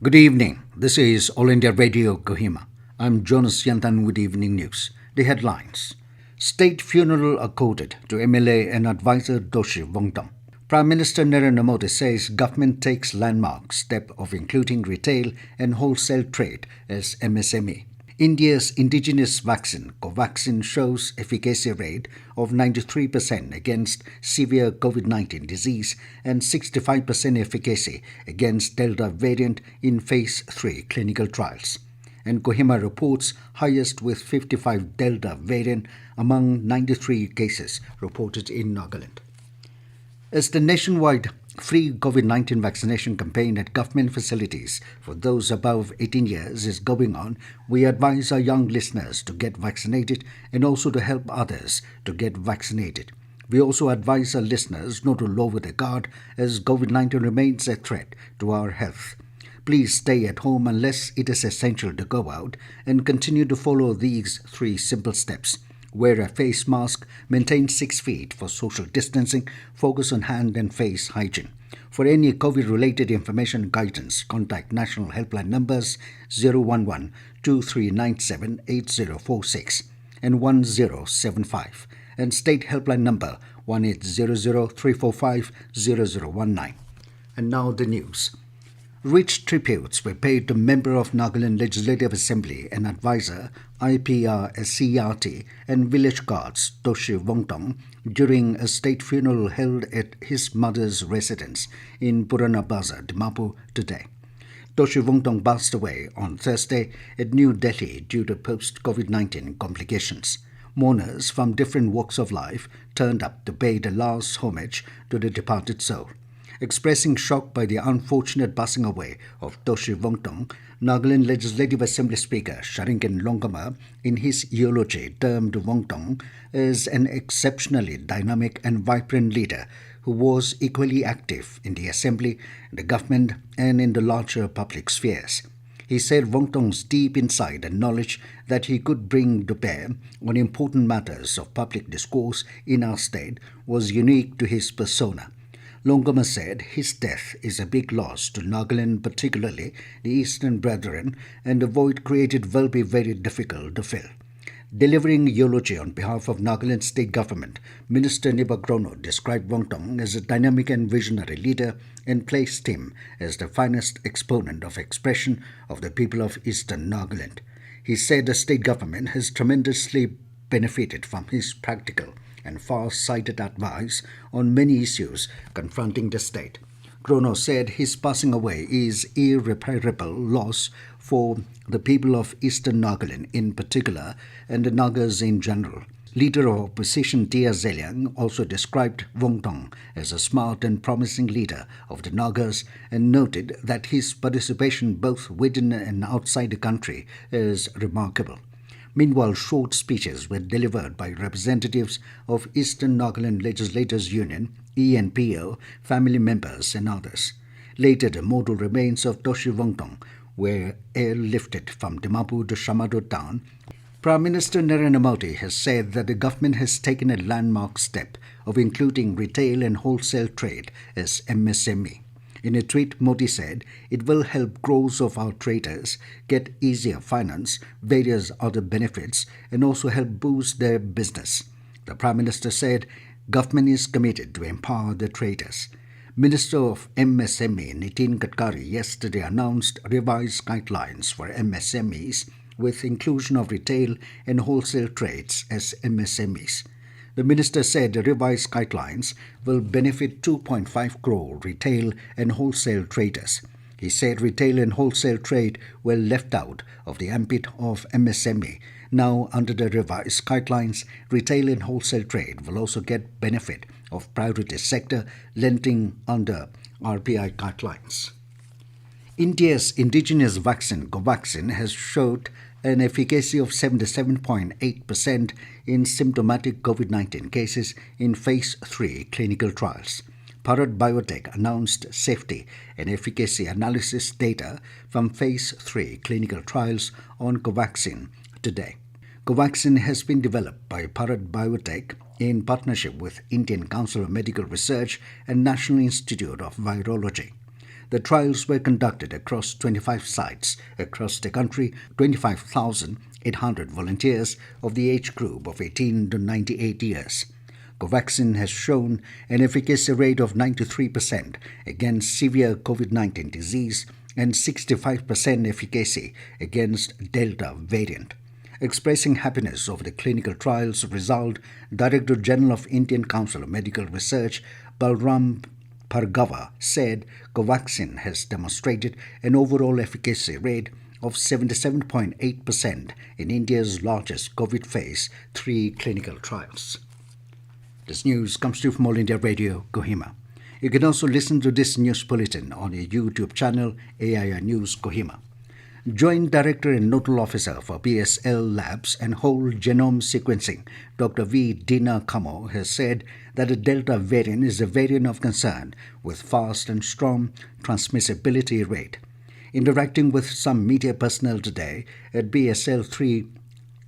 Good evening. This is All India Radio Kohima. I'm Jonas Yantan with Evening News. The headlines. State funeral accorded to MLA and advisor Toshi Wungtung. Prime Minister Narendra Modi says government takes landmark step of including retail and wholesale trade as MSME. India's indigenous vaccine, COVAXIN, shows efficacy rate of 93% against severe COVID-19 disease and 65% efficacy against Delta variant in Phase 3 clinical trials. And Kohima reports highest with 55 Delta variant among 93 cases reported in Nagaland. As the nationwide free COVID-19 vaccination campaign at government facilities for those above 18 years is going on, we advise our young listeners to get vaccinated and also to help others to get vaccinated. We also advise our listeners not to lower their guard as COVID-19 remains a threat to our health. Please stay at home unless it is essential to go out and continue to follow these 3 simple steps. Wear a face mask, maintain 6 feet for social distancing, focus on hand and face hygiene. For any COVID-related information and guidance, contact national helpline numbers 011-2397-8046 and 1075 and state helpline number 1800-345-0019. And now the news. Rich tributes were paid to member of Nagaland Legislative Assembly and advisor IPR-SCRT and village guards Toshi Wungtung during a state funeral held at his mother's residence in Purana Bazaar, Dimapur today. Toshi Wungtung passed away on Thursday at New Delhi due to post-COVID-19 complications. Mourners from different walks of life turned up to pay the last homage to the departed soul. Expressing shock by the unfortunate passing away of Toshi Wungtung, Nagaland Legislative Assembly Speaker Sharingan Longama, in his eulogy, termed Wungtung as an exceptionally dynamic and vibrant leader who was equally active in the Assembly, the government, and in the larger public spheres. He said Wungtung's deep insight and knowledge that he could bring to bear on important matters of public discourse in our state was unique to his persona. Longama said his death is a big loss to Nagaland, particularly the Eastern Brethren, and the void created will be very difficult to fill. Delivering eulogy on behalf of Nagaland state government, Minister Narendra described Wungtung as a dynamic and visionary leader and placed him as the finest exponent of expression of the people of Eastern Nagaland. He said the state government has tremendously benefited from his practical and far-sighted advice on many issues confronting the state. Grono said his passing away is irreparable loss for the people of Eastern Nagaland in particular and the Nagas in general. Leader of opposition Tia Zeliang also described Wungtung as a smart and promising leader of the Nagas and noted that his participation both within and outside the country is remarkable. Meanwhile, short speeches were delivered by representatives of Eastern Nagaland Legislators Union, ENPO, family members and others. Later, the mortal remains of Toshi Wungtung were airlifted from Dimapur to Shamado town. Prime Minister Narendra Modi has said that the government has taken a landmark step of including retail and wholesale trade as MSME. In a tweet, Modi said it will help crores of our traders get easier finance, various other benefits, and also help boost their business. The Prime Minister said government is committed to empower the traders. Minister of MSME Nitin Gadkari yesterday announced revised guidelines for MSMEs with inclusion of retail and wholesale trades as MSMEs. The minister said the revised guidelines will benefit 2.5 crore retail and wholesale traders. He said retail and wholesale trade were left out of the ambit of MSME. Now, under the revised guidelines, retail and wholesale trade will also get benefit of priority sector lending under RBI guidelines. India's indigenous vaccine, COVAXIN, has showed an efficacy of 77.8% in symptomatic COVID-19 cases in Phase 3 clinical trials. Bharat Biotech announced safety and efficacy analysis data from Phase 3 clinical trials on COVAXIN today. COVAXIN has been developed by Bharat Biotech in partnership with Indian Council of Medical Research and National Institute of Virology. The trials were conducted across 25 sites across the country. 25,800 volunteers of the age group of 18 to 98 years. COVAXIN has shown an efficacy rate of 93% against severe COVID-19 disease and 65% efficacy against Delta variant. Expressing happiness over the clinical trials result, Director General of Indian Council of Medical Research, Balram Bhargava, said COVAXIN has demonstrated an overall efficacy rate of 77.8% in India's largest COVID phase 3 clinical trials. This news comes to you from All India Radio, Kohima. You can also listen to this news bulletin on your YouTube channel, AIR News Kohima. Joint Director and Nodal Officer for BSL Labs and Whole Genome Sequencing, Dr. V. Dina Kamo, has said that the Delta variant is a variant of concern with fast and strong transmissibility rate. Interacting with some media personnel today at BSL 3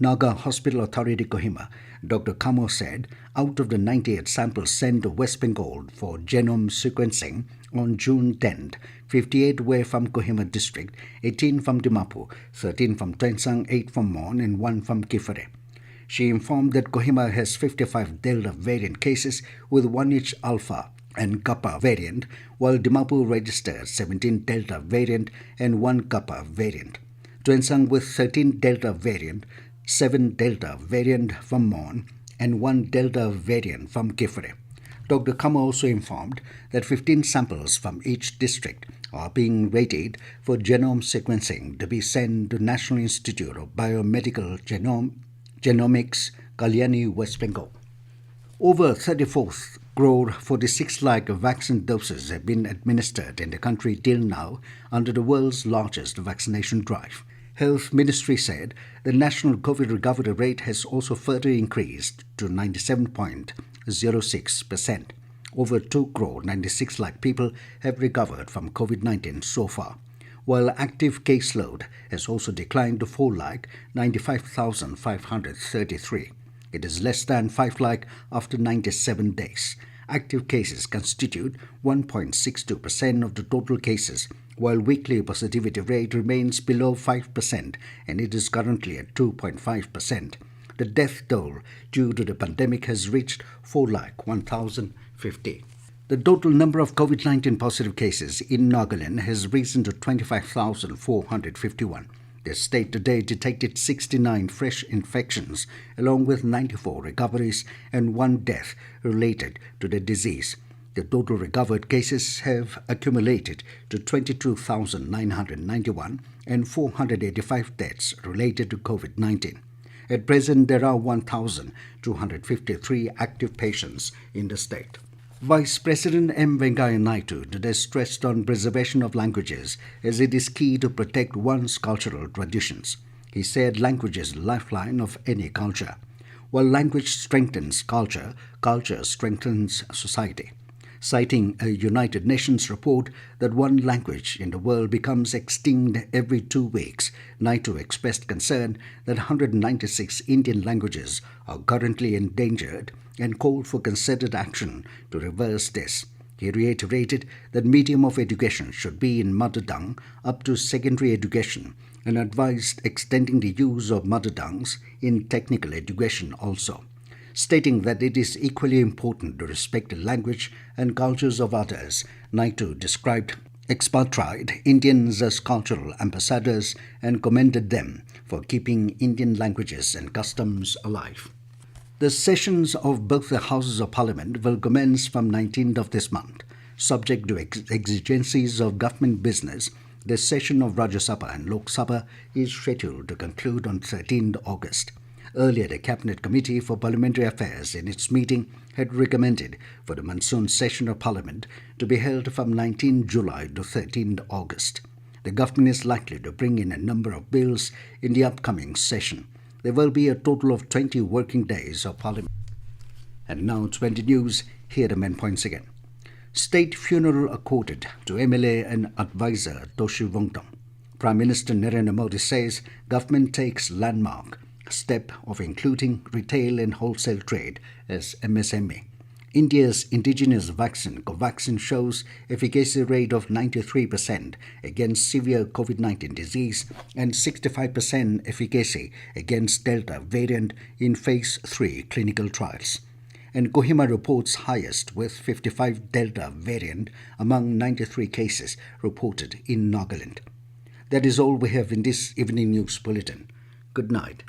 Naga Hospital Authority Kohima, Dr. Kamo said out of the 98 samples sent to West Bengal for genome sequencing on June 10th, 58 were from Kohima district, 18 from Dimapur, 13 from Tuensang, 8 from Mon and 1 from Kifere. She informed that Kohima has 55 Delta variant cases with 1 each Alpha and Kappa variant, while Dimapur registered 17 Delta variant and 1 Kappa variant. Tuensang with 13 Delta variant, 7 Delta variant from Mon and 1 Delta variant from Kifere. Dr. Kama also informed that 15 samples from each district are being rated for genome sequencing to be sent to National Institute of Biomedical Genomics, Kalyani, West Bengal. Over 34 crore 46 lakh vaccine doses have been administered in the country till now under the world's largest vaccination drive. Health Ministry said the national COVID recovery rate has also further increased to 97.06%. Over 2 crore 96 lakh people have recovered from COVID-19 so far, while active caseload has also declined to 4 lakh 95,533. It is less than 5 lakh after 97 days. Active cases constitute 1.62% of the total cases, while weekly positivity rate remains below 5% and it is currently at 2.5%. The death toll due to the pandemic has reached 4,01,050. The total number of COVID-19 positive cases in Nagaland has risen to 25,451. The state today detected 69 fresh infections, along with 94 recoveries and 1 death related to the disease. The total recovered cases have accumulated to 22,991 and 485 deaths related to COVID-19. At present, there are 1,253 active patients in the state. Vice President M. Venkaiah Naidu today stressed on preservation of languages as it is key to protect one's cultural traditions. He said language is the lifeline of any culture. While language strengthens culture, culture strengthens society. Citing a United Nations report that one language in the world becomes extinct every 2 weeks, Naidu expressed concern that 196 Indian languages are currently endangered and called for concerted action to reverse this. He reiterated that medium of education should be in mother tongue up to secondary education and advised extending the use of mother tongues in technical education also, stating that it is equally important to respect the language and cultures of others. Naidu described expatriate Indians as cultural ambassadors and commended them for keeping Indian languages and customs alive. The sessions of both the Houses of Parliament will commence from 19th of this month. Subject to exigencies of government business, the session of Rajya Sabha and Lok Sabha is scheduled to conclude on 13th August. Earlier, the Cabinet Committee for Parliamentary Affairs in its meeting had recommended for the Monsoon session of Parliament to be held from 19 July to 13 August. The government is likely to bring in a number of bills in the upcoming session. There will be a total of 20 working days of Parliament. And now 20 news, here are the main points again. State funeral accorded to MLA and advisor Toshi Wungtung. Prime Minister Narendra Modi says government takes landmark step of including retail and wholesale trade as MSME. India's indigenous vaccine COVAXIN shows efficacy rate of 93% against severe COVID-19 disease and 65% efficacy against Delta variant in Phase 3 clinical trials. And Kohima reports highest with 55 Delta variant among 93 cases reported in Nagaland. That is all we have in this evening news bulletin. Good night.